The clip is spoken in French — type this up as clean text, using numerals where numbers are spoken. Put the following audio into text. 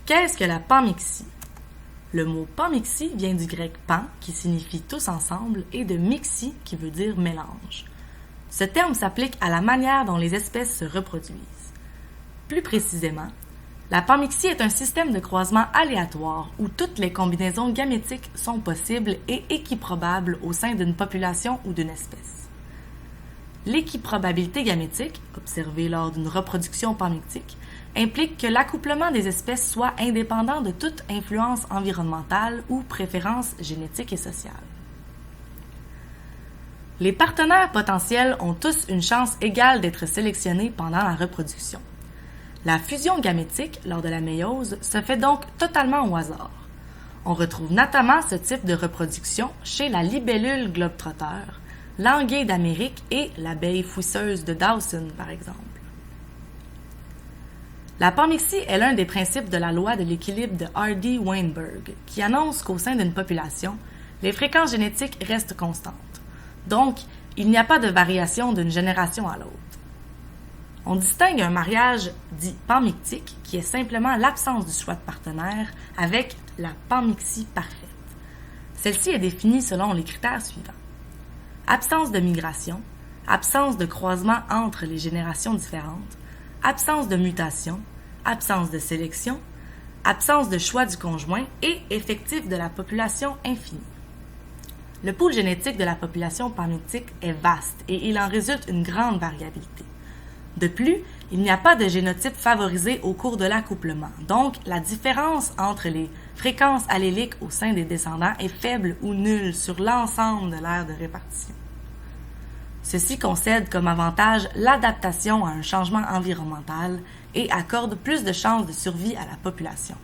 Qu'est-ce que la panmixie? Le mot panmixie vient du grec pan, qui signifie tous ensemble, et de mixie, qui veut dire mélange. Ce terme s'applique à la manière dont les espèces se reproduisent. Plus précisément, la panmixie est un système de croisement aléatoire où toutes les combinaisons gamétiques sont possibles et équiprobables au sein d'une population ou d'une espèce. L'équiprobabilité gamétique, observée lors d'une reproduction panmictique, implique que l'accouplement des espèces soit indépendant de toute influence environnementale ou préférence génétique et sociale. Les partenaires potentiels ont tous une chance égale d'être sélectionnés pendant la reproduction. La fusion gamétique, lors de la méiose, se fait donc totalement au hasard. On retrouve notamment ce type de reproduction chez la libellule globetrotter, l'anguille d'Amérique et l'abeille fouisseuse de Dawson, par exemple. La panmixie est l'un des principes de la loi de l'équilibre de Hardy-Weinberg, qui annonce qu'au sein d'une population, les fréquences génétiques restent constantes. Donc, il n'y a pas de variation d'une génération à l'autre. On distingue un mariage dit panmictique, qui est simplement l'absence du choix de partenaire, avec la panmixie parfaite. Celle-ci est définie selon les critères suivants. Absence de migration, absence de croisement entre les générations différentes, absence de mutation, absence de sélection, absence de choix du conjoint et effectif de la population infinie. Le pool génétique de la population panmictique est vaste et il en résulte une grande variabilité. De plus, il n'y a pas de génotype favorisé au cours de l'accouplement, donc la différence entre les fréquences alléliques au sein des descendants est faible ou nulle sur l'ensemble de l'aire de répartition. Ceci concède comme avantage l'adaptation à un changement environnemental et accorde plus de chances de survie à la population.